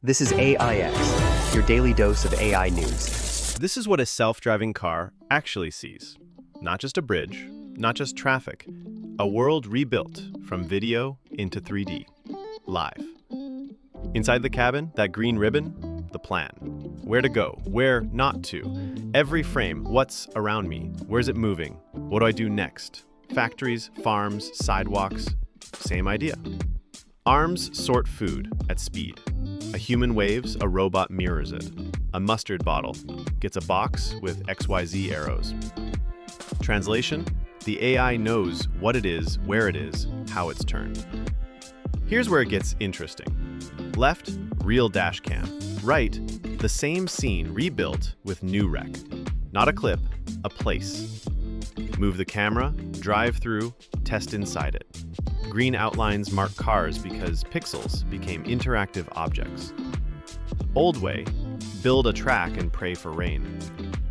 This is AIX, your daily dose of AI news. This is what a self-driving car actually sees. Not just a bridge, not just traffic, a world rebuilt from video into 3D, live. Inside the cabin, that green ribbon, the plan. Where to go, where not to. Every frame, what's around me, where's it moving, what do I do next? Factories, farms, sidewalks, same idea. Arms sort food at speed. A human waves, a robot mirrors it. A mustard bottle gets a box with XYZ arrows. Translation: the AI knows what it is, where it is, how it's turned. Here's where it gets interesting. Left, real dashcam. Right, the same scene rebuilt with NuRec. Not a clip, a place. Move the camera, drive through, test inside it. Green outlines mark cars because pixels became interactive objects. Old way, build a track and pray for rain.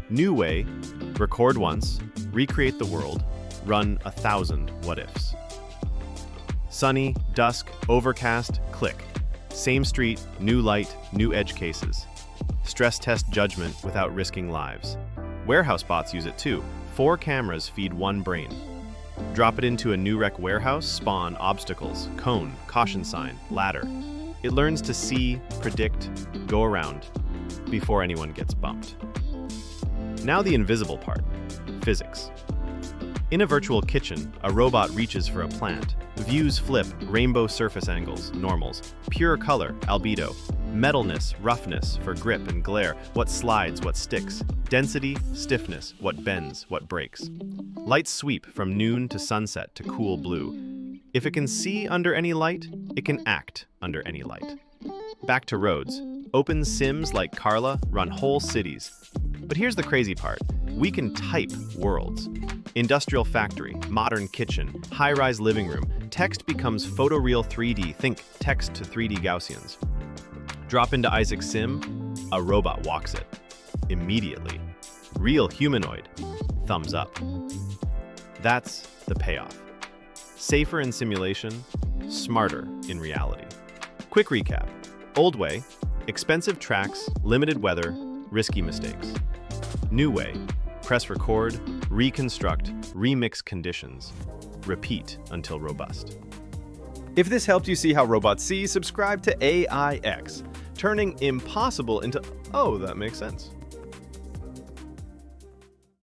New way, record once, recreate the world, run 1,000 what-ifs. Sunny, dusk, overcast, click. Same street, new light, new edge cases. Stress test judgment without risking lives. Warehouse bots use it too. 4 cameras feed 1 brain. Drop it into a NuRec warehouse, spawn obstacles, cone, caution sign, ladder. It learns to see, predict, go around before anyone gets bumped. Now the invisible part, physics. In a virtual kitchen, a robot reaches for a plant. Views flip, rainbow surface angles, normals, pure color, albedo, metalness, roughness for grip and glare, what slides, what sticks, density, stiffness, what bends, what breaks. Lights sweep from noon to sunset to cool blue. If it can see under any light, it can act under any light. Back to roads. Open sims like CARLA run whole cities. But here's the crazy part. We can type worlds. Industrial factory, modern kitchen, high-rise living room. Text becomes photoreal 3D. Think text to 3D Gaussians. Drop into Isaac's sim, a robot walks it. Immediately. Real humanoid. Thumbs up. That's the payoff. Safer in simulation, smarter in reality. Quick recap. Old way, expensive tracks, limited weather, risky mistakes. New way, press record, reconstruct, remix conditions. Repeat until robust. If this helped you see how robots see, subscribe to AIX, turning impossible into, oh, that makes sense.